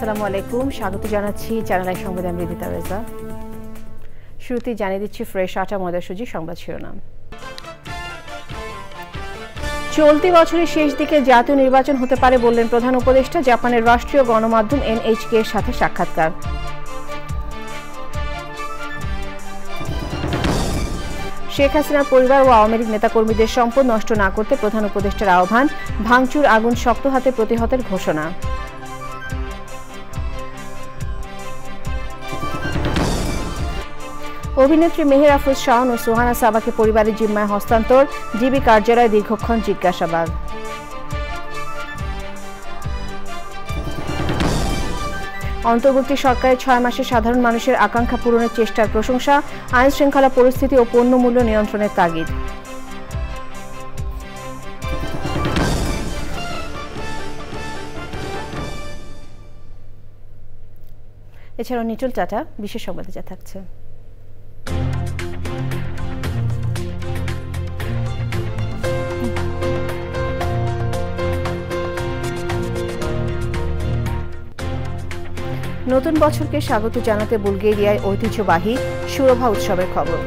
আসসালামু আলাইকুম, স্বাগত জানাচ্ছি চ্যানেল আই সংবাদে আমি রিদিতা রেজা। শুরুতেই জানিয়ে দিচ্ছি ফ্রেশ আটা ময়দাসূচি সংবাদ শিরোনাম। চলতি বছরের শেষ দিকে জাতীয় নির্বাচন হতে পারে বললেন প্রধান উপদেষ্টা। জাপানের রাষ্ট্রীয় গণমাধ্যম এনএইচকে এর সাথে সাক্ষাৎকার। শেখ হাসিনার পরিবার ও আওয়ামী লীগ নেতাকর্মীদের সম্পদ নষ্ট না করতে প্রধান উপদেষ্টার আহ্বান। ভাঙচুর আগুন শক্ত হাতে প্রতিহতের ঘোষণা। অভিনেত্রী মেহের আফরোজ শাওন ও সোহানা সাবাকে পরিবারের জিম্মায় হস্তান্তর। ডিবি কার্যালয়ে দীর্ঘক্ষণ জিজ্ঞাসাবাদ। অন্তর্বর্তী সরকারের 6 মাসে সাধারণ মানুষের আকাঙ্ক্ষা পূরণের চেষ্টার প্রশংসা। আইন শৃঙ্খলা পরিস্থিতি ও পণ্য মূল্য নিয়ন্ত্রণের তাগিদ। এছাড়াও নিটল টাটা বিশেষ সংবাদে যা থাকছে। নতুন বছরকে স্বাগত জানাতে বুলগেরিয়ায় ঐতিহ্যবাহী সুরভা উৎসবের খবর।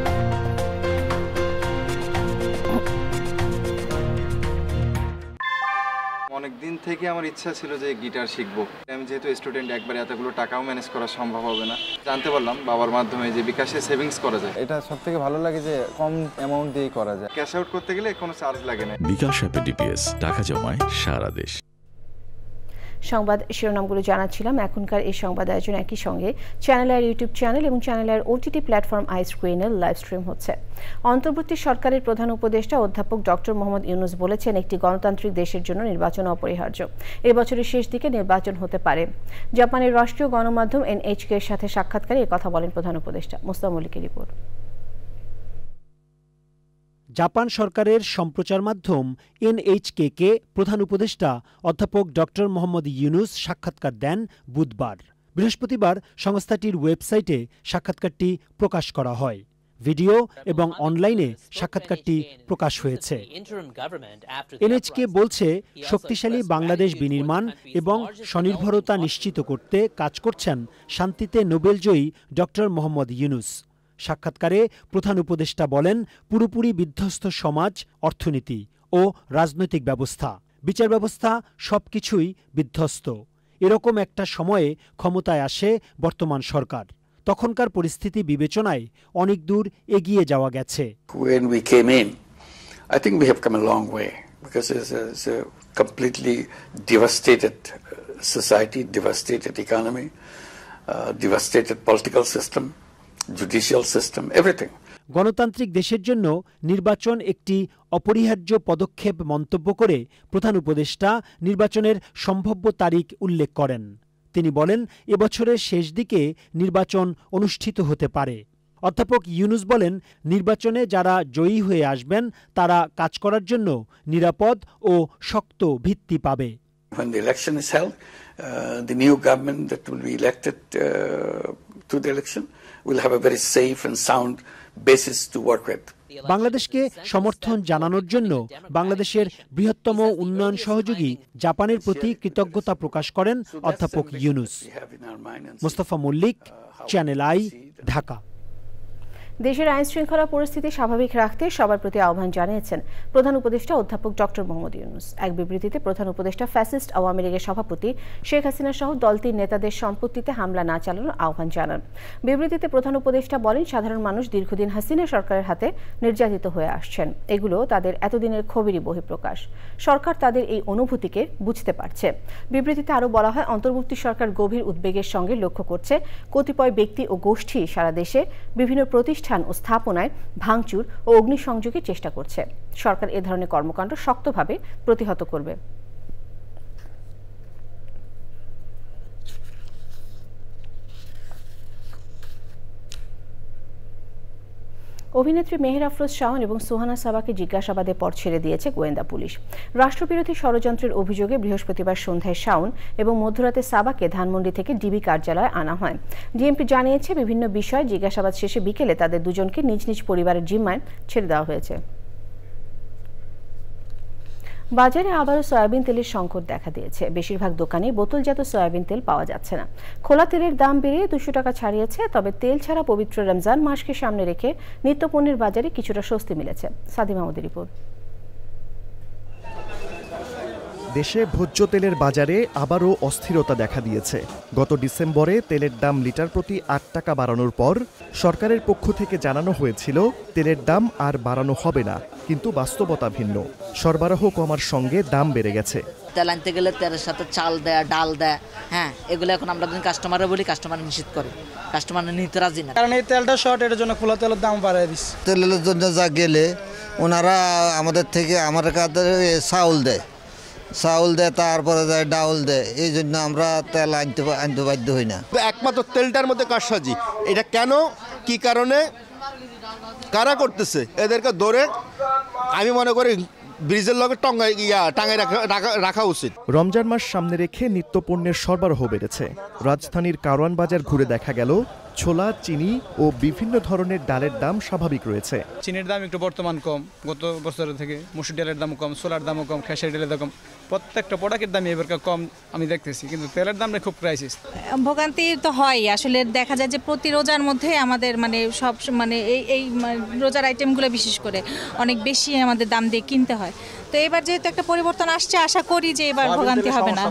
অনেকদিন থেকে আমার ইচ্ছা ছিল যে গিটার শিখবো। আমি যেহেতু স্টুডেন্ট, একবারে এতগুলো টাকাও ম্যানেজ করা সম্ভব হবে না। জানতে পারলাম বাবার মাধ্যমে যে বিকাশে সেভিংস করা যায়। এটা সবথেকে ভালো লাগে যে কম অ্যামাউন্ট দিয়েই করা যায়। ক্যাশ আউট করতে গেলে কোনো চার্জ লাগে না। বিকাশ অ্যাপে ডিপিএস টাকা জমায় সারা দেশ। সংবাদ শিরোনামগুলো জানাচ্ছিলাম। এখনকার এই সংবাদ আয়োজন একই সঙ্গে চ্যানেল আইয়ের ইউটিউব চ্যানেল এবং চ্যানেল আইয়ের ওটিটি প্ল্যাটফর্ম আইস্ক্রিনের লাইভ স্ট্রিম হচ্ছে। অন্তর্বর্তী সরকারের প্রধান উপদেষ্টা অধ্যাপক ডক্টর মোহাম্মদ ইউনুস বলেছেন, একটি গণতান্ত্রিক দেশের জন্য নির্বাচন অপরিহার্য। এই বছরের শেষ দিকে নির্বাচন হতে পারে। জাপানের রাষ্ট্রীয় গণমাধ্যম এনএইচকে এর সাথে সাক্ষাৎকারে কথা বলেন প্রধান উপদেষ্টা। মোস্তাক মল্লিকের রিপোর্ট। জাপান সরকারের সম্প্রচার মাধ্যম এনএইচকে প্রধান উপদেষ্টা অধ্যাপক ডক্টর মোহাম্মদ ইউনুস সাক্ষাৎকার দেন বুধবার। বৃহস্পতিবার সংস্থাটির ওয়েবসাইটে সাক্ষাৎকারটি প্রকাশ করা হয়। ভিডিও এবং অনলাইনে সাক্ষাৎকারটি প্রকাশ হয়েছে। এনএইচকে বলছে, শক্তিশালী বাংলাদেশ বিনির্মাণ এবং স্বনির্ভরতা নিশ্চিত করতে কাজ করছেন শান্তিতে নোবেলজয়ী ডক্টর মোহাম্মদ ইউনুস। সাক্ষাৎকারে প্রধান উপদেষ্টা বলেন, পুরোপুরি বিধ্বস্ত সমাজ, অর্থনীতি ও রাজনৈতিক ব্যবস্থা, বিচার ব্যবস্থা সবকিছুই বিধ্বস্ত। এরকম একটা সময়ে ক্ষমতায় আসে বর্তমান সরকার। তখনকার পরিস্থিতি বিবেচনায় অনেক দূর এগিয়ে যাওয়া গেছে। When we came in, I think we have come a long way because it's a completely devastated society, devastated economy, devastated political system, judicial system, everything. গণতান্ত্রিক দেশের জন্য নির্বাচন একটি অপরিহার্য পদক্ষেপ মন্তব্য করে প্রধান উপদেষ্টা নির্বাচনের সম্ভাব্য তারিখ উল্লেখ করেন। তিনি বলেন, এবছরের শেষ দিকে নির্বাচন অনুষ্ঠিত হতে পারে। অধ্যাপক ইউনুস বলেন, নির্বাচনে যারা জয়ী হয়ে আসবেন তারা কাজ করার জন্য নিরাপদ ও শক্ত ভিত্তি পাবে। When the election is held, the new government that will be elected to the election will have a very safe and sound basis to work with. বাংলাদেশকে সমর্থন জানানোর জন্য বাংলাদেশের বৃহত্তম উন্নয়ন সহযোগী জাপানের প্রতি কৃতজ্ঞতা প্রকাশ করেন অধ্যাপক ইউনুস। Mostafa Mallick, channel I, Dhaka. দেশের আইন শৃঙ্খলা পরিস্থিতি স্বাভাবিক রাখতে সবার প্রতি আহ্বান জানিয়েছেন প্রধান উপদেষ্টা অধ্যাপক ডক্টর মোহাম্মদ ইউনুস। এক বিবৃতিতে প্রধান উপদেষ্টা ফ্যাসিস্ট আওয়ামী লীগের সভাপতি শেখ হাসিনা সহ দলটির নেতাদের সম্পত্তিতে হামলা না চালানোর আহ্বান জানান। বিবৃতিতে প্রধান উপদেষ্টা বলেন, সাধারণ মানুষ দীর্ঘদিন হাসিনা সরকারের হাতে নির্যাতিত হয়ে আসছেন। এগুলো তাদের এতদিনের ক্ষোভেরই বহিঃপ্রকাশ। সরকার তাদের এই অনুভূতিকে বুঝতে পারছে। বিবৃতিতে আরও বলা হয়, অন্তর্বর্তী সরকার গভীর উদ্বেগের সঙ্গে লক্ষ্য করছে কতিপয় ব্যক্তি ও গোষ্ঠী সারা দেশে বিভিন্ন প্রতিষ্ঠান ও স্থাপনায় ভাঙচুর ও অগ্নিসংযোগের চেষ্টা করছে। সরকার এ ধরনের কর্মকাণ্ড শক্তভাবে প্রতিহত করবে। অভিনেত্রী মেহের আফরোজ শাওন এবং সোহানা সাবাকে জিজ্ঞাসাবাদের পর ছেড়ে দিয়েছে গোয়েন্দা পুলিশ। রাষ্ট্রবিরোধী ষড়যন্ত্রের অভিযোগে বৃহস্পতিবার সন্ধ্যায় শাওন এবং মধ্যরাতে সাবাকে ধানমন্ডি থেকে ডিবি কার্যালয়ে আনা হয়। ডিএমপি জানিয়েছে, বিভিন্ন বিষয়ে জিজ্ঞাসাবাদ শেষে বিকেলে তাদের দুজনকে নিজ নিজ পরিবারের জিম্মায় ছেড়ে দেওয়া হয়েছে। বাজারে আবারও সয়াবিন তেলের সংকট দেখা দিয়েছে। বেশিরভাগ দোকানে বোতলজাত সয়াবিন তেল পাওয়া যাচ্ছে না। খোলা তেলের দাম বেড়ে 200 টাকা ছাড়িয়েছে। তবে তেল ছাড়া পবিত্র রমজান মাসকে সামনে রেখে নিত্যপণ্যের বাজারে কিছুটা স্বস্তি মিলেছে। সাদি মাহমুদের রিপোর্ট। দেশে ভোজ্য তেলের বাজারে আবারও অস্থিরতা দেখা দিয়েছে। গত ডিসেম্বরে তেলের দাম লিটার প্রতি 8 টাকা বাড়ানোর পর সরকারের পক্ষ থেকে জানানো হয়েছিল তেলের দাম আর বাড়ানো হবে না, কিন্তু বাস্তবতা ভিন্ন। সরবরাহ কমার সঙ্গে দাম বেড়ে গেছে। তেল আনতে গেলে তেলের সাথে চাল দেয়, ডাল দেয়, হ্যাঁ, এগুলো এখন আমরা যদি কাস্টমাররা বলি, কাস্টমার নিষেধ করে, কাস্টমার নিতে রাজি না। কারণ এই তেলটা শর্ট, এর জন্য খোলা তেলের দাম বাড়ায় দিচ্ছে। তেলের জন্য যা গেলে ওনারা আমাদের থেকে আমার কাছে চাউল দেয়, তারপরে যায় ডাউল দেয়, এই জন্য আমরা তেল আনতে বাধ্য হই না। একমাত্র তেলটার মধ্যে কারসাজি, এটা কেন, কি কারণে, কারা করতেছে, এদেরকে ধরে আমি মনে করি ব্রিজের লগে টাঙায় রাখা উচিত। রমজান মাস সামনে রেখে নিত্যপণ্যের সরবরাহ বেড়েছে। রাজধানীর কারওয়ান বাজার ঘুরে দেখা গেল ছোলা, চিনি ও বিভিন্ন ধরনের ডালের দাম স্বাভাবিক রয়েছে। চিনির দাম একটু বর্তমান কম, গত বছরের থেকে। মসুর ডালের দাম কম, ছোলার দামও কম, খেসারি ডালের দাম কম, প্রত্যেকটা প্রোডাক্টের দামই এবার কম আমি দেখতেছি। কিন্তু তেলের দামটা খুব ক্রাইসিস। ভোগান্তি তো হয় আসলে। দেখা যায় যে প্রতি রোজার মধ্যে আমাদের সব এই রোজার আইটেমগুলো বিশেষ করে অনেক বেশি আমাদের দাম দিয়ে কিনতে হয়। তো এবার যেহেতু একটা পরিবর্তন আসছে, আশা করি যে এবার ভোগান্তি হবে না।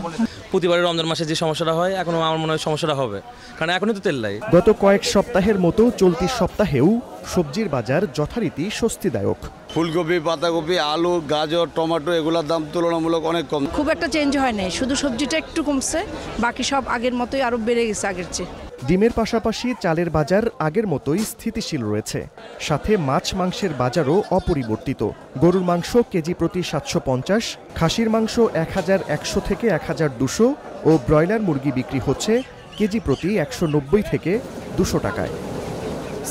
প্রতিবারের রমজান মাসে যে সমস্যাটা হয়, এখন আমার মনে হয় সমস্যাটা হবে, কারণ এখনই তো তেল নাই। গত কয়েক সপ্তাহের মতো চলতি সপ্তাহেও সবজির বাজার যথারীতি স্বস্তিদায়ক। ফুলকপি, পাতাকপি, আলু, গাজর, টমেটো এগুলোর দাম তুলনামূলক অনেক কম। খুব একটা চেঞ্জ হয় নাই, শুধু সবজিটা একটু কমছে, বাকি সব আগের মতোই আরো বেড়ে গেছে আগের চেয়ে। ডিমের পাশাপাশি চালের বাজার আগের মতোই স্থিতিশীল রয়েছে। সাথে মাছ মাংসের বাজারও অপরিবর্তিত। গরুর মাংস কেজি প্রতি 750, খাসির মাংস 1100 থেকে 1200 ও ব্রয়লার মুরগি বিক্রি হচ্ছে কেজি প্রতি 190 থেকে 200 টাকায়।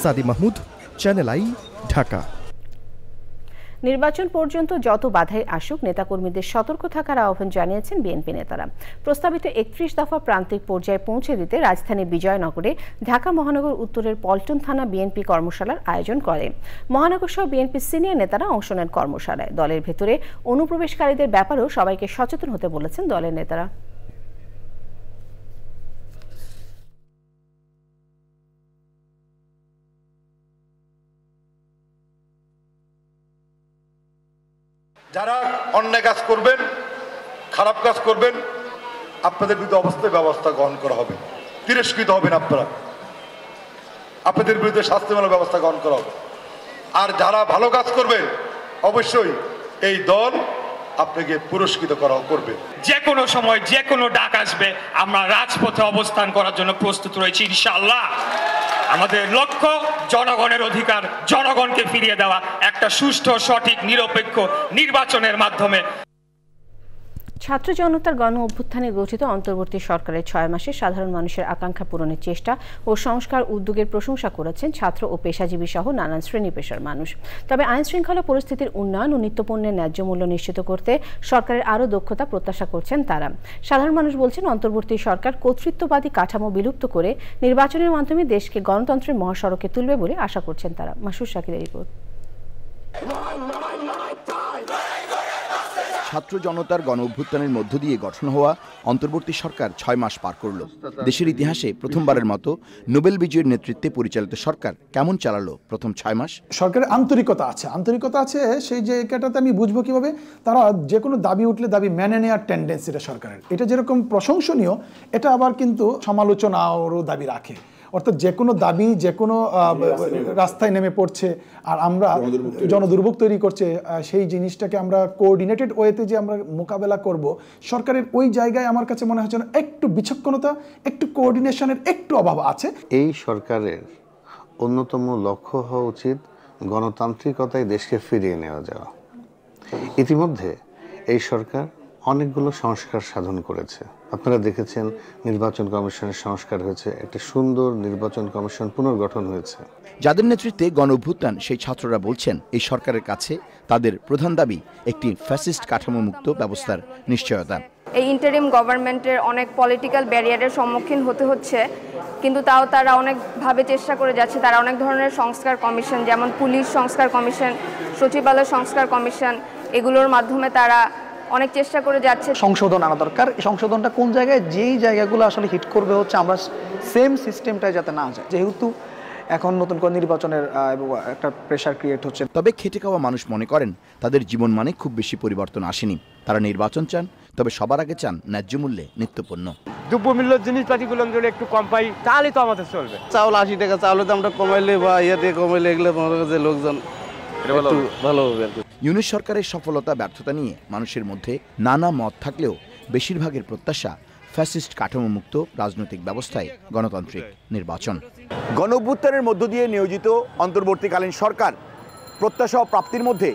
সাদি মাহমুদ, চ্যানেল আই, ঢাকা। নির্বাচন পর্যন্ত যত বাধাই আসুক, নেতাকর্মীদের সতর্ক থাকার আহ্বান জানিয়েছেন বিএনপি নেতারা। প্রস্তাবিত 31 দফা প্রান্তিক পর্যায়ে পৌঁছে দিতে রাজধানী বিজয়নগরে ঢাকা মহানগর উত্তরের পল্টন থানা বিএনপি কর্মশালার আয়োজন করে। মহানগর সহ বিএনপির সিনিয়র নেতারা অংশ নেন কর্মশালায়। দলের ভেতরে অনুপ্রবেশকারীদের ব্যাপারেও সবাইকে সচেতন হতে বলেছেন দলের নেতারা। যারা অন্যায় কাজ করবেন, খারাপ কাজ করবেন, আপনাদের বিরুদ্ধে ব্যবস্থা গ্রহণ করা হবে। তিরস্কৃত হবেন আপনারা, আপনাদের বিরুদ্ধে শাস্তিমূলক ব্যবস্থা গ্রহণ করা হবে। আর যারা ভালো কাজ করবেন, অবশ্যই এই দল আপনাকে পুরস্কৃত করবে। যে কোনো সময় যে কোনো ডাক আসবে, আমরা রাজপথে অবস্থান করার জন্য প্রস্তুত রয়েছি ইনশাআল্লাহ। আমাদের লক্ষ্য জনগণের অধিকার জনগণকে ফিরিয়ে দেওয়া, একটা সুষ্ঠু, সঠিক, নিরপেক্ষ নির্বাচনের মাধ্যমে। ছাত্র জনতার গণ অভ্যুত্থানে গঠিত অন্তর্বর্তী সরকারের 6 মাসে সাধারণ মানুষের আকাঙ্ক্ষা পূরণের চেষ্টা ও সংস্কার উদ্যোগের প্রশংসা করেছেন ছাত্র ও পেশাজীবী সহ নানান শ্রেণী পেশার মানুষ। তবে আইন শৃঙ্খলা পরিস্থিতির উন্নয়ন ও নিত্যপণ্যের ন্যায্য মূল্য নিশ্চিত করতে সরকারের আরও দক্ষতা প্রত্যাশা করছেন তারা। সাধারণ মানুষ বলছেন, অন্তর্বর্তী সরকার কর্তৃত্ববাদী কাঠামো বিলুপ্ত করে নির্বাচনের মাধ্যমে দেশকে গণতন্ত্রের মহাসড়কে তুলবে বলে আশা করছেন তারা। মাসুর শাকিরের রিপোর্ট। ছাত্র জনতার গণ অভ্যুত্থানের মধ্য দিয়ে গঠন হওয়া অন্তর্বর্তী সরকার 6 মাস পার করল। দেশের ইতিহাসে প্রথমবারের মতো নোবেল বিজয়ীর নেতৃত্বে পরিচালিত সরকার কেমন চালালো প্রথম 6 মাস? সরকারের আন্তরিকতা আছে সেই জায়গাটাতে আমি বুঝবো কিভাবে। তারা যে কোনো দাবি উঠলে দাবি মেনে নেওয়ার টেন্ডেন্সিটা সরকারের, এটা যেরকম প্রশংসনীয়, এটা আবার কিন্তু সমালোচনারও দাবি রাখে। অর্থাৎ যে কোনো দাবি যে কোনো রাস্তায় নেমে পড়ছে আর আমরা জনদুর্ভোগ তৈরি করছে, সেই জিনিসটাকে আমরা কোঅর্ডিনেটেড ওয়েতে যে আমরা মোকাবেলা করব, সরকারের ওই জায়গায় আমার কাছে মনে হচ্ছে একটু বিচক্ষণতা, একটু কোঅর্ডিনেশনের একটু অভাব আছে। এই সরকারের অন্যতম লক্ষ্য হওয়া উচিত গণতান্ত্রিকতায় দেশকে ফিরিয়ে নেওয়া যাওয়া। ইতিমধ্যে এই সরকার অনেকগুলো সংস্কার সাধন করেছে। আপনারা দেখেছেন নির্বাচন কমিশনের সংস্কার হয়েছে, একটা সুন্দর নির্বাচন কমিশন পুনর্গঠন হয়েছে। যাদের নেতৃত্বে গণ অভ্যুত্থান, সেই ছাত্ররা বলছেন এই সরকারের কাছে তাদের প্রধান দাবি একটি ফ্যাসিস্ট কাঠামো মুক্ত ব্যবস্থার নিশ্চয়তা। এই ইন্টারিম গভর্নমেন্টের অনেক পলিটিক্যাল ব্যারিয়ারের সম্মুখীন হতে হচ্ছে, কিন্তু তাও তারা অনেকভাবে চেষ্টা করে যাচ্ছে। তারা অনেক ধরনের সংস্কার কমিশন, যেমন পুলিশ সংস্কার কমিশন, সচিবালয় সংস্কার কমিশন, এগুলোর মাধ্যমে তারা অনেক চেষ্টা করে যাচ্ছে। সংশোধন আনা দরকার। এই সংশোধনটা কোন জায়গায়, যেই জায়গাগুলো আসলে হিট করবে হচ্ছে আমরা সেম সিস্টেমটাই যাতে না যায়, যেহেতু এখন নতুন করে নির্বাচনের একটা প্রেশার ক্রিয়েট হচ্ছে। তবে খেটে খাওয়া মানুষ মনে করেন তাদের জীবন মানে খুব বেশি পরিবর্তন আসেনি। তারা নির্বাচন চান, তবে সবার আগে চান ন্যায্য মূল্যে নিত্যপণ্য। দ্রব্যমূল্য জিনিসপাতিগুলো যদি একটু কম পাই তাহলে তো আমাদের চলবে। চাউল 80 টাকা, চাউলের দামটা কমাইলে বা ইয়েতে কমাইলে এগুলো যে লোকজন একটু ভালো হবে। ইউনূস সরকারের সফলতা ব্যর্থতা নিয়ে মানুষের মধ্যে নানা মত থাকলেও বেশিরভাগের প্রত্যাশা ফ্যাসিস্ট কাঠামোমুক্ত রাজনৈতিক ব্যবস্থায় গণতান্ত্রিক নির্বাচন। গণঅভ্যুত্থানের মধ্য দিয়ে নিয়োজিত অন্তর্বর্তীকালীন সরকার প্রত্যাশা ও প্রাপ্তির মধ্যে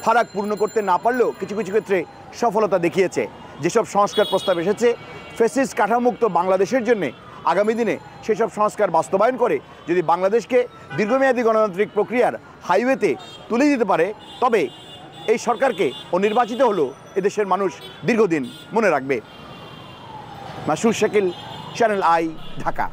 ফারাক পূর্ণ করতে না পারলেও কিছু কিছু ক্ষেত্রে সফলতা দেখিয়েছে। যেসব সংস্কার প্রস্তাব এসেছে ফ্যাসিস্ট কাঠামোমুক্ত বাংলাদেশের জন্য আগামী দিনে সেসব সংস্কার বাস্তবায়ন করে যদি বাংলাদেশকে দীর্ঘমেয়াদী গণতান্ত্রিক প্রক্রিয়ার হাইওয়েতে তুলে দিতে পারে, তবে এই সরকারকে ও নির্বাচিত হলেও এদেশের মানুষ দীর্ঘদিন মনে রাখবে। মাসুর শাকিল, চ্যানেল আই, ঢাকা।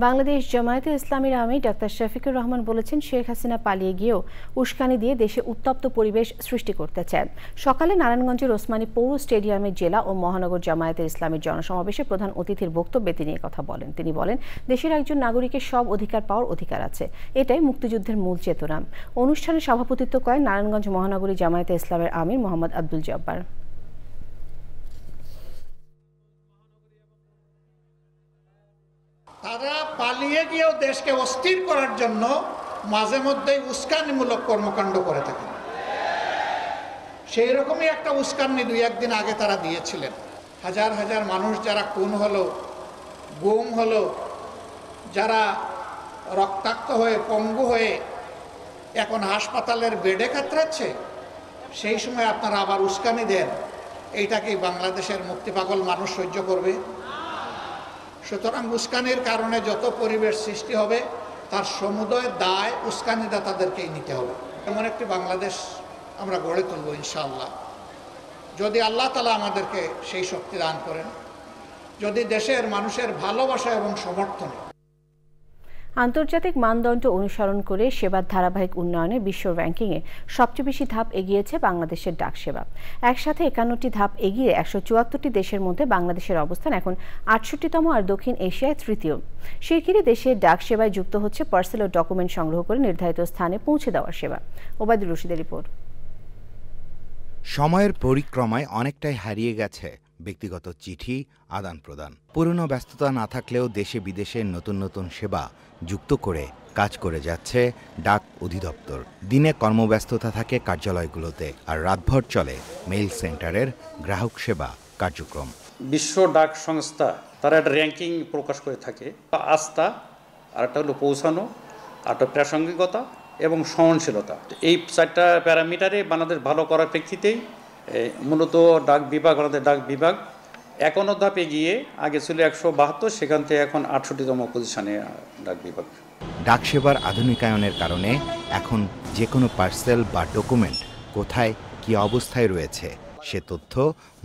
বাংলাদেশ জামায়াতে ইসলামীর আমির ডাক্তার শফিকুর রহমান বলেছেন, শেখ হাসিনা পালিয়ে গিয়েও উস্কানি দিয়ে দেশে উত্তপ্ত পরিবেশ সৃষ্টি করতে চান। সকালে নারায়ণগঞ্জের ওসমানী পৌর স্টেডিয়ামে জেলা ও মহানগর জামায়াতে ইসলামীর জনসমাবেশে প্রধান অতিথির বক্তব্যে তিনি কথা বলেন। তিনি বলেন, দেশের একজন নাগরিকের সব অধিকার পাওয়ার অধিকার আছে, এটাই মুক্তিযুদ্ধের মূল চেতনা। অনুষ্ঠানে সভাপতিত্ব করেন নারায়ণগঞ্জ মহানগরী জামায়াতে ইসলামের আমির মোহাম্মদ আব্দুল জব্বার। তারা পালিয়ে গিয়েও দেশকে অস্থির করার জন্য মাঝে মধ্যেই উস্কানিমূলক কর্মকাণ্ড করে থাকেন। সেই রকমই একটা উস্কানি 2-1 দিন আগে তারা দিয়েছিলেন। হাজার হাজার মানুষ যারা খুন হলো, গুম হলো, যারা রক্তাক্ত হয়ে পঙ্গু হয়ে এখন হাসপাতালের বেডে কাতরাচ্ছে, সেই সময় আপনারা আবার উস্কানি দেন। এইটা কি বাংলাদেশের মুক্তিপাগল মানুষ সহ্য করবে? সুতরাং উস্কানির কারণে যত পরিবেশ সৃষ্টি হবে তার সমুদয় দায় উস্কানিদাতাদেরকেই নিতে হবে। এমন একটি বাংলাদেশ আমরা গড়ে তুলব ইনশাআল্লাহ, যদি আল্লাহ তাআলা আমাদেরকে সেই শক্তি দান করেন, যদি দেশের মানুষের ভালোবাসা এবং সমর্থনে আন্তর্জাতিক মানদণ্ড অনুসরণ করে সেবার ধারাবাহিক উন্নয়নে বিশ্ব র্যাঙ্কিংয়ে সবচেয়ে বেশি ধাপ এগিয়েছে বাংলাদেশের ডাক সেবা। একসাথে 51টি ধাপ এগিয়ে 174টি দেশের মধ্যে বাংলাদেশের অবস্থান এখন 68তম আর দক্ষিণ এশিয়ায় তৃতীয়। শিগগিরই দেশের ডাক সেবায় যুক্ত হচ্ছে পার্সেল ও ডকুমেন্ট সংগ্রহ করে নির্ধারিত স্থানে পৌঁছে দেওয়ার সেবা। ওবায়দুর রশিদের রিপোর্ট। সময়ের পরিক্রমায় অনেকটাই হারিয়ে গেছে ব্যক্তিগত চিঠি আদান প্রদান। পুরনো ব্যস্ততা না থাকলেও দেশে বিদেশে নতুন নতুন সেবা যুক্ত করে কাজ করে যাচ্ছে ডাক অধিদপ্তর। দিনে কর্মব্যস্ততা থাকে কার্যালয়গুলোতে, আর রাতভর চলে মেইল সেন্টারের গ্রাহক সেবা কার্যক্রম। বিশ্ব ডাক সংস্থা তারা একটা র্যাঙ্কিং প্রকাশ করে থাকে। আস্থা, আর একটা হলো পৌঁছানো, আর একটা প্রাসঙ্গিকতা এবং সহনশীলতা। এই 4টা প্যারামিটারে বাংলাদেশ ভালো করার প্রেক্ষিতেই মূলত ডাক বিভাগ, আমাদের ডাক বিভাগ 51 ধাপে গিয়ে আগে ছিল 172, সেখান থেকে এখন 68তম পজিশনে ডাক বিভাগ। ডাক সেবার আধুনিকায়নের কারণে এখন যে কোনো পার্সেল বা ডকুমেন্ট কোথায় কি অবস্থায় রয়েছে সে তথ্য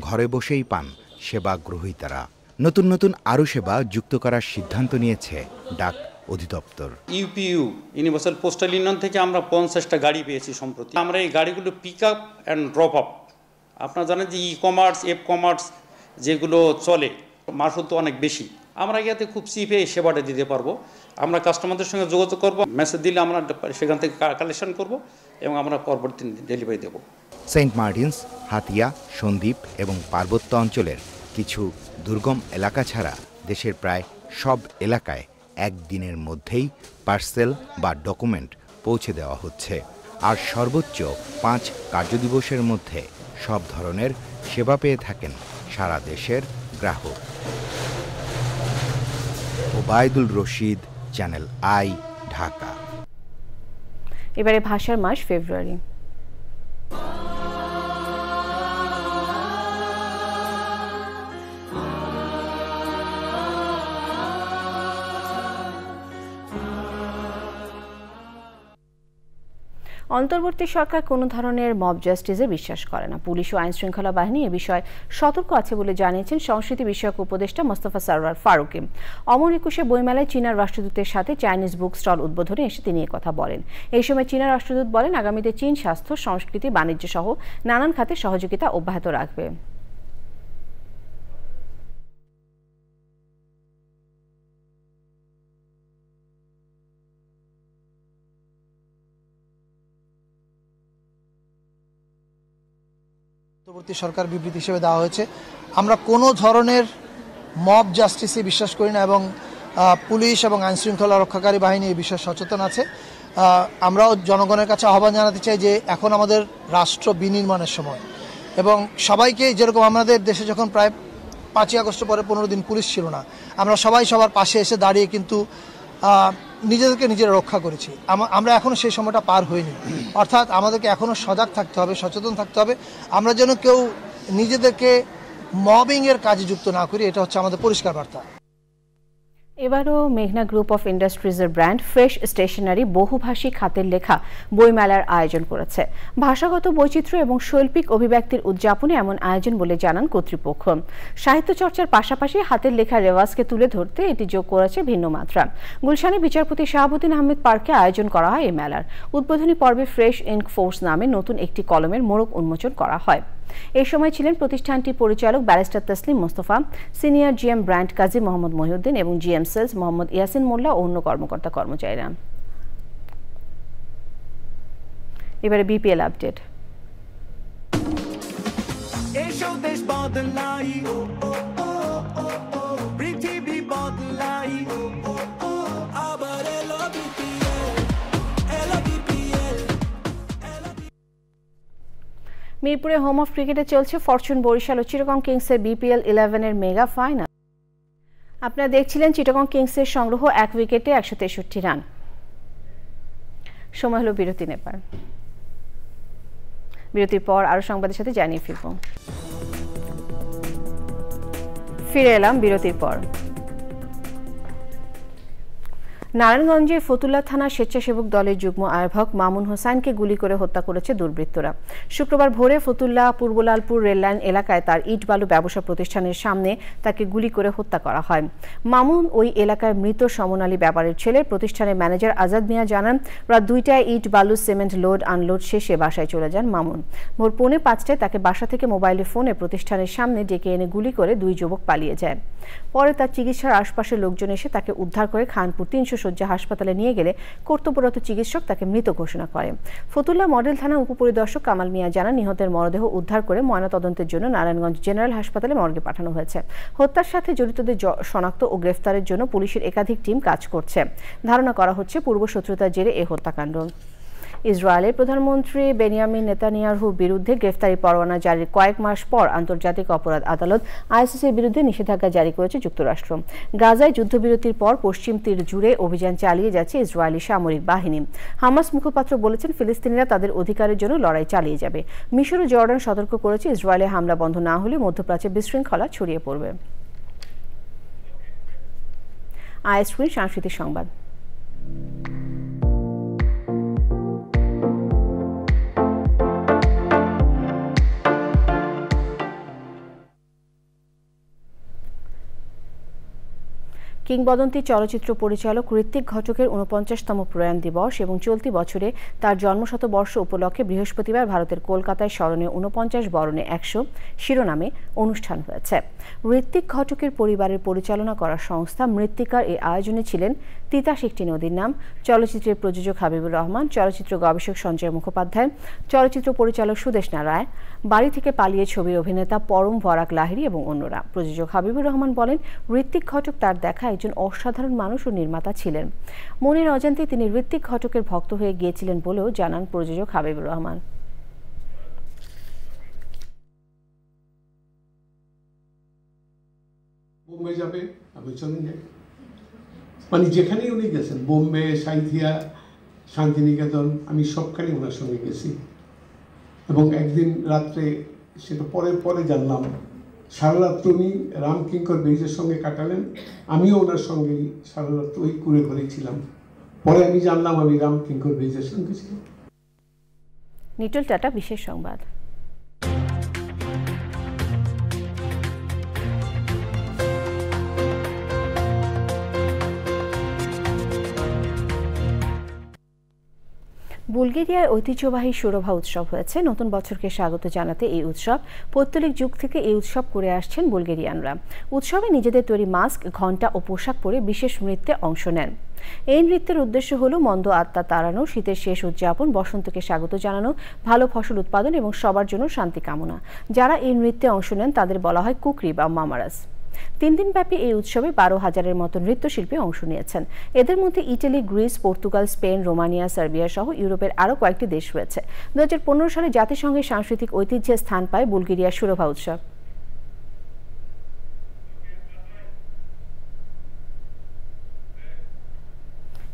ঘরে বসেই পান সেবা গ্রহীতারা। নতুন নতুন আরও সেবা যুক্ত করার সিদ্ধান্ত নিয়েছে ডাক অধিদপ্তর। ইউপিইউ, ইউনিভার্সাল পোস্টাল ইউনিয়ন থেকে আমরা 50টা গাড়ি পেয়েছি সম্প্রতি। আমরা এই গাড়িগুলো pick up and drop up. আপনারা জানেন যে ই-কমার্স, কমার্স যেগুলো চলে মাসুল তো অনেক বেশি, আমরা ইয়াতে খুব চিপে এই সেবাটা দিতে পারবো। আমরা কাস্টমারদের সঙ্গে যোগাযোগ করব, মেসেজ দিলে আমরা সেখান থেকে কালেকশন করব এবং আমরা পরবর্তী ডেলিভারি দেব। সেন্ট মার্টিনস, হাতিয়া, সন্দ্বীপ এবং পার্বত্য অঞ্চলের কিছু দুর্গম এলাকা ছাড়া দেশের প্রায় সব এলাকায় একদিনের মধ্যেই পার্সেল বা ডকুমেন্ট পৌঁছে দেওয়া হচ্ছে, আর সর্বোচ্চ 5 কার্যদিবসের মধ্যে সব ধরনের সেবা পেয়ে থাকেন সারা দেশের গ্রাহক। Obaidul Rashid, channel I, Dhaka. এবারে ভাষার মাস ফেব্রুয়ারি। অন্তর্বর্তী সরকার কোনো ধরনের মব জাস্টিসে বিশ্বাস করে না। পুলিশ ও আইন শৃঙ্খলা বাহিনী এ বিষয়ে সতর্ক আছে বলে জানিয়েছেন সংস্কৃতি বিষয়ক উপদেষ্টা মোস্তফা সরওয়ার ফারুকী। অমর একুশে বইমেলায় চীনা রাষ্ট্রদূতের সাথে চাইনিজ বুক স্টল উদ্বোধনে এসে তিনি একথা বলেন। এই সময় চীনা রাষ্ট্রদূত বলেন, আগামীতে চীন স্বাস্থ্য, সংস্কৃতি, বাণিজ্য সহ নানান খাতে সহযোগিতা অব্যাহত রাখবে। অন্তর্বর্তী সরকার বিবৃতি হিসেবে দেওয়া হয়েছে, আমরা কোনো ধরনের মব জাস্টিসে বিশ্বাস করি না এবং পুলিশ এবং আইন শৃঙ্খলা রক্ষাকারী বাহিনী এই বিষয়ে সচেতন আছে। আমরাও জনগণের কাছে আহ্বান জানাতে চাই যে এখন আমাদের রাষ্ট্র বিনির্মাণের সময় এবং সবাইকে, যেরকম আমাদের দেশে যখন প্রায় 5ই আগস্ট পরে 15 দিন পুলিশ ছিল না, আমরা সবাই সবার পাশে এসে দাঁড়িয়ে কিন্তু নিজেদেরকে নিজেরা রক্ষা করেছি। আমরা এখনও সেই সময়টা পার হইনি, অর্থাৎ আমাদেরকে এখনও সজাগ থাকতে হবে, সচেতন থাকতে হবে। আমরা যেন কেউ নিজেদেরকে মবিংয়ের কাজে যুক্ত না করি, এটা হচ্ছে আমাদের পরিষ্কার বার্তা। এবারও মেঘনা গ্রুপ অফ ইন্ডাস্ট্রিজের ব্র্যান্ড ফ্রেশ স্টেশনারি বহুভাষী খাতের লেখা বইমেলার আয়োজন করেছে। ভাষাগত বৈচিত্র্য এবং শৈল্পিক অভিব্যক্তির উদযাপনে এমন আয়োজন বলে জানান কর্তৃপক্ষ। সাহিত্য চর্চার পাশাপাশি হাতের লেখা রেওয়াজকে তুলে ধরতে এটি যোগ করেছে ভিন্ন মাত্রা। গুলশানে বিচারপতি শাহাবুদ্দিন আহমেদ পার্কে আয়োজন করা হয় এই মেলার। উদ্বোধনী পর্বে ফ্রেশ ইঙ্ক ফোর্স নামে নতুন একটি কলমের মোড়ক উন্মোচন করা হয়। এই সময় ছিলেন প্রতিষ্ঠানটির পরিচালক barrister Taslim Mostafa, senior GM brand Kazi Mohammad Mohiuddin এবং জিএম সেলস মোহাম্মদ ইয়াসিন মোল্লা ও অন্য কর্মকর্তা কর্মচারীরা। এবারে বিপিএল আপডেট। মিরপুরে হোম অফ ক্রিকেটে চলছে ফরচুন বরিশাল ও চিটাগং কিংসের বিপিএল 11-এর মেগা ফাইনাল। আপনারা দেখছিলেন চিটাগং কিংসের সংগ্রহ 1 উইকেটে 163 রান। সময় হলো বিরতি নেবার। বিরতির পর আরো সংবাদের সাথে জানিয়ে ফিরে এলাম বিরতির পর। নারায়ণগঞ্জে ফতুল্লা থানা স্বেচ্ছাসেবক দলের যুগ্ম আহ্বায়ক মামুন হোসেনকে গুলি করে হত্যা করেছে দুর্বৃত্তরা। শুক্রবার ভোরে ফতুল্লা পূর্বলালপুর রেললাইন এলাকায় তার ইট বালু ব্যবসা প্রতিষ্ঠানের সামনে তাকে গুলি করে হত্যা করা হয়। মামুন ওই এলাকায় মৃত সমন আলী ব্যাপারের ছেলে। প্রতিষ্ঠানের ম্যানেজার আজাদ মিয়া জানান, রাত 2টায় ইট বালু সিমেন্ট লোড আনলোড শেষে বাসায় চলে যান মামুন। ভোর 4:45টায় তাকে বাসা থেকে মোবাইলে ফোনে প্রতিষ্ঠানের সামনে ডেকে এনে গুলি করে 2 যুবক পালিয়ে যায়। পরে তার চিকিৎসার আশপাশের লোকজন এসে তাকে উদ্ধার করে খানপুর 300 শয্যা হাসপাতালে নিয়ে গেলে কর্তব্যরত চিকিৎসক তাকে মৃত ঘোষণা করে। ফতুল্লা মডেল থানা উপপরিদর্শক কামাল মিয়া জানান, নিহতের মরদেহ উদ্ধার করে ময়নাতদন্তের জন্য নারায়ণগঞ্জ জেনারেল হাসপাতালে মর্গে পাঠানো হয়েছে। হত্যার সাথে জড়িতদের শনাক্ত ও গ্রেফতারের জন্য পুলিশের একাধিক টিম কাজ করছে। ধারণা করা হচ্ছে পূর্বশত্রুতার জেরে এই হত্যাকাণ্ড। ইসরায়েলের প্রধানমন্ত্রী বেনিয়ামিন নেতানিয়াহুর বিরুদ্ধে গ্রেফতারি পরোয়ানা জারির কয়েক মাস পর আন্তর্জাতিক অপরাধ আদালত আইসিসির বিরুদ্ধে নিষেধাজ্ঞা জারি করেছে যুক্তরাষ্ট্র। গাজায় যুদ্ধবিরতির পর পশ্চিম তীর জুড়ে অভিযান চালিয়ে যাচ্ছে ইসরায়েলি সামরিক বাহিনী। হামাস মুখপাত্র বলেছেন, ফিলিস্তিনিরা তাদের অধিকারের জন্য লড়াই চালিয়ে যাবে। মিশর ও জর্ডান সতর্ক করেছে, ইসরায়েলে হামলা বন্ধ না হলে মধ্যপ্রাচ্যে বিশৃঙ্খলা ছড়িয়ে পড়বে। আইএসক্রিন সাংস্কৃতিক সংবাদ। কিংবদন্তি চলচ্চিত্র পরিচালক ঋত্বিক ঘটকের 49তম প্রয়াণ দিবস এবং চলতি বছরে তার জন্মশতবর্ষ উপলক্ষে বৃহস্পতিবার ভারতের কলকাতায় স্মরণীয় 49 বরণে 100 শিরোনামে অনুষ্ঠান হয়েছে। ঋত্বিক ঘটকের পরিবারের পরিচালনা করা সংস্থা মৃত্তিকার এই আয়োজনে ছিলেন তিতাস একটি নদীর নাম, চলচ্চিত্রের প্রযোজক হাবিবুর রহমান, চলচ্চিত্র গবেষক সঞ্জয় মুখোপাধ্যায়, চলচ্চিত্র পরিচালক সুদেশনা রায়, বাড়ি থেকে পালিয়ে ছবির অভিনেতা পরম বরাক লাহিড়ী এবং অন্যরা। প্রযোজক হাবিবুর রহমান বলেন, ঋত্বিক ঘটক তার দেখা একজন অসাধারণ মানুষ ও নির্মাতা ছিলেন। মনের অজান্তে তিনি ঋত্বিক ঘটকের ভক্ত হয়ে গিয়েছিলেন বলেও জানান প্রযোজক হাবিবুর রহমান। বোম্বে যাবে, আমি চলে যাই, মানে যেখানেই উনি গেছেন, বোম্বে, সাঁইথিয়া, শান্তিনিকেতন, আমি সবখানে ওনার সঙ্গে গেছি। এবং একদিন রাত্রে, সেটা পরে জানলাম, সারা রাত্র উনি রামকিঙ্কর ব্রিজের সঙ্গে কাটালেন। আমিও ওনার সঙ্গে সারা রাত্র ওই কুড়ে ঘরেই ছিলাম। পরে আমি জানলাম আমি রামকিঙ্কর ব্রিজের সঙ্গে ছিলাম। নিটল টাটা বিশেষ সংবাদ। বুলগেরিয়ার ঐতিহ্যবাহী সুরভা উৎসব হয়েছে। নতুন বছরকে স্বাগত জানাতে এই উৎসব পৌত্তলিক যুগ থেকে এই উৎসব করে আসছেন বুলগেরিয়ানরা। উৎসবে নিজেদের তৈরি মাস্ক, ঘণ্টা ও পোশাক পরে বিশেষ নৃত্যে অংশ নেন। এই নৃত্যের উদ্দেশ্য হলো মন্দ আত্মা তাড়ানো, শীতের শেষ উদযাপন, বসন্তকে স্বাগত জানানো, ভালো ফসল উৎপাদন এবং সবার জন্য শান্তি কামনা। যারা এই নৃত্যে অংশ নেন তাদের বলা হয় কুকরি বা মামারাস। 3 দিনব্যাপী এই উৎসবে 12,000-এর মতো নৃত্যশিল্পী অংশ নিয়েছেন। এদের মধ্যে Italy, Greece, Portugal, Spain, Romania, Serbia সহ ইউরোপের আরও কয়েকটি দেশ রয়েছে। 2015 সালে জাতিসংঘের সাংস্কৃতিক ঐতিহ্যে স্থান পায় বুলগেরিয়ার সুরভা উৎসব।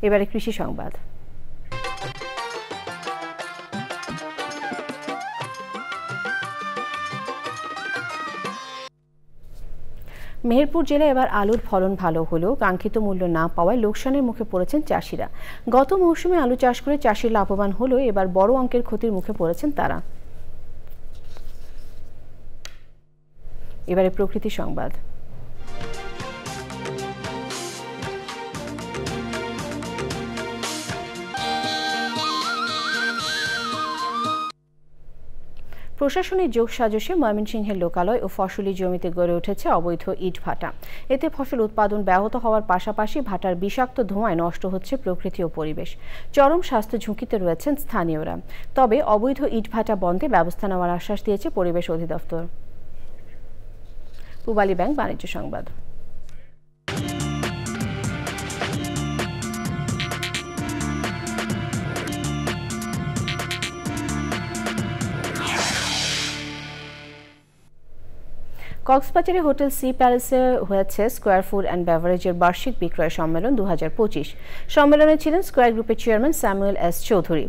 এবারে কৃষি সংবাদ। মেহেরপুর জেলায় এবার আলুর ফলন ভালো হলেও কাঙ্ক্ষিত মূল্য না পাওয়ায় লোকসানের মুখে পড়েছেন চাষিরা। গত মৌসুমে আলু চাষ করে চাষি লাভবান হলেও এবার বড় অঙ্কের ক্ষতির মুখে পড়েছেন তারা। এবারে প্রকৃতি সংবাদ। প্রশাসনের যোগসাজশে ময়মনসিংহের লোকালয় ও ফসলি জমিতে গড়ে উঠেছে অবৈধ ইট ভাটা। এতে ফসল উৎপাদন ব্যাহত হওয়ার পাশাপাশি ভাটার বিষাক্ত ধোঁয়ায় নষ্ট হচ্ছে প্রকৃতি ও পরিবেশ। চরম স্বাস্থ্য ঝুঁকিতে রয়েছেন স্থানীয়রা। তবে অবৈধ ইট ভাটা বন্ধে ব্যবস্থা নেওয়ার আশ্বাস দিয়েছে পরিবেশ অধিদপ্তর। পূবালী ব্যাংক বাণিজ্য সংবাদ। কক্সবাজারে হোটেল সি প্যালেসে হয়েছে স্কয়ার ফুড অ্যান্ড বেভারেজের বার্ষিক বিক্রয় সম্মেলন 2025। সম্মেলনে ছিলেন স্কয়ার গ্রুপের chairman Samuel S Chowdhury,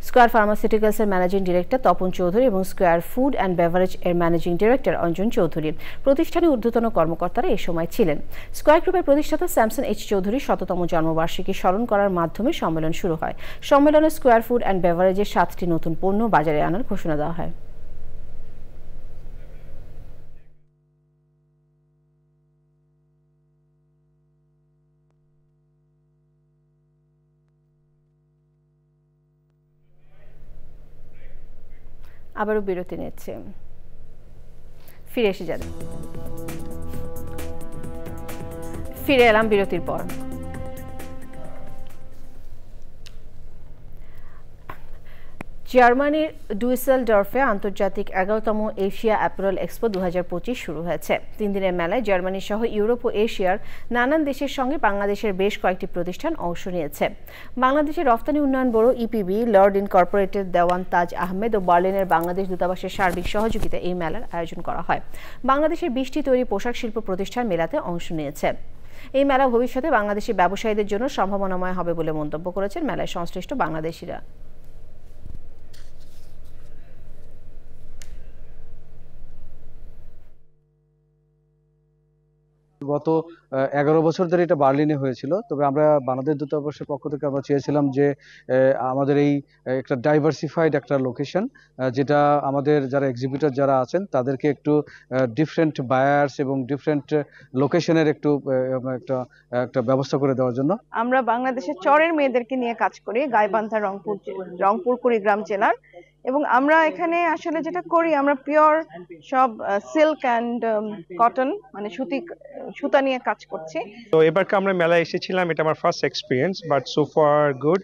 square ফার্মাসিউটিক্যালসের ম্যানেজিং ডিরেক্টর তপন চৌধুরী এবং স্কয়ার ফুড অ্যান্ড বেভারেজ এর ম্যানেজিং ডিরেক্টর অঞ্জন চৌধুরী। প্রতিষ্ঠানের ঊর্ধ্বতন কর্মকর্তারা এ সময় ছিলেন। স্কয়ার গ্রুপের প্রতিষ্ঠাতা স্যামসন এইচ চৌধুরীর 100তম জন্মবার্ষিকী স্মরণ করার মাধ্যমে সম্মেলন শুরু হয়। সম্মেলনে স্কয়ার ফুড অ্যান্ড বেভারেজের 7টি নতুন পণ্য বাজারে আনার ঘোষণা দেওয়া হয়। আবারও বিরতি নিচ্ছে, ফিরে এলাম বিরতির পর। জার্মানির ডুইসেলডর্ফে আন্তর্জাতিক 11তম এশিয়া অ্যাপারেল এক্সপো 2025 শুরু হয়েছে। 3 দিনের মেলায় জার্মানি সহ ইউরোপ ও এশিয়ার নানান দেশের সঙ্গে বাংলাদেশের বেশ কয়েকটি প্রতিষ্ঠান অংশ নিয়েছে। বাংলাদেশের রফতানি উন্নয়ন ব্যুরো ইপিবি, লর্ড ইনকর্পোরেটেড, দেওয়ান তাজ আহমেদ ও বার্লিনের বাংলাদেশ দূতাবাসের সার্বিক সহযোগিতায় এই মেলার আয়োজন করা হয়। বাংলাদেশের 20টি তৈরি পোশাক শিল্প প্রতিষ্ঠান মেলাতে অংশ নিয়েছে। এই মেলা ভবিষ্যতে বাংলাদেশি ব্যবসায়ীদের জন্য সম্ভাবনাময় হবে বলে মন্তব্য করেছেন মেলায় সংশ্লিষ্ট বাংলাদেশিরা। গত 11 বছর ধরে এটা বার্লিনে হয়েছিল। তবে আমরা বাংলাদেশ দূতাবাসের পক্ষ থেকে আমরা চেয়েছিলাম যে আমাদের এই একটা ডাইভার্সিফাইড একটা লোকেশন, যেটা আমাদের যারা এক্সিবিটর যারা আছেন তাদেরকে একটু ডিফারেন্ট বায়ার্স এবং ডিফারেন্ট লোকেশনের একটু একটা ব্যবস্থা করে দেওয়ার জন্য। আমরা বাংলাদেশের চরের মেয়েদেরকে নিয়ে কাজ করি, গাইবান্ধা, রংপুর কুড়িগ্রাম জেলার। এবং আমরা এখানে আসলে যেটা করি, আমরা পিওর সব সিল্ক অ্যান্ড কটন মানে সুতা নিয়ে কাজ করছি। তো এবারকে আমরা মেলায় এসেছিলাম, এটা আমার first experience, but so far good.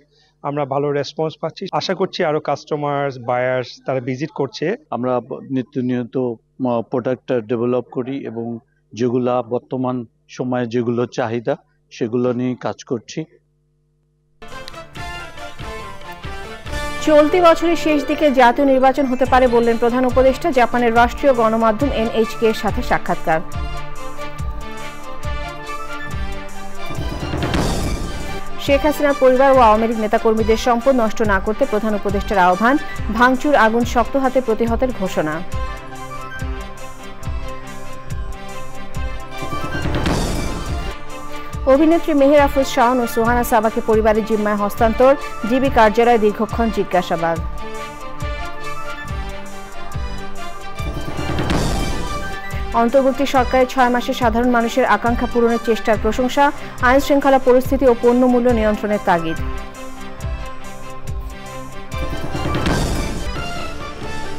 আমরা ভালো রেসপন্স পাচ্ছি, আশা করছি আরো কাস্টমার্স, বায়ার্স তারা ভিজিট করছে। আমরা নিয়মিত প্রোডাক্ট ডেভেলপ করি এবং যেগুলা বর্তমান সময়ে যেগুলো চাহিদা সেগুলো নিয়ে কাজ করছি। চলতি বছরের শেষ দিকে জাতীয় নির্বাচন হতে পারে বললেন প্রধান উপদেষ্টা। জাপানের রাষ্ট্রীয় গণমাধ্যম NHK এর সাথে সাক্ষাৎকার। শেখ হাসিনার পরিবার ও আওয়ামী লীগ নেতাকর্মীদের সম্পদ নষ্ট না করতে প্রধান উপদেষ্টার আহ্বান। ভাঙচুর, আগুন শক্ত হাতে প্রতিহতের ঘোষণা। অভিনেত্রী মেহের আফরোজ শাওন ও সুহানা সাবাকে পরিবারের জিম্মায় হস্তান্তর। ডিবি কার্যালয়ে দীর্ঘক্ষণ জিজ্ঞাসাবাদ। অন্তর্বর্তী সরকারের 6 মাসে সাধারণ মানুষের আকাঙ্ক্ষা পূরণের চেষ্টার প্রশংসা, আইন শৃঙ্খলা পরিস্থিতি ও পণ্য মূল্য নিয়ন্ত্রণের তাগিদ।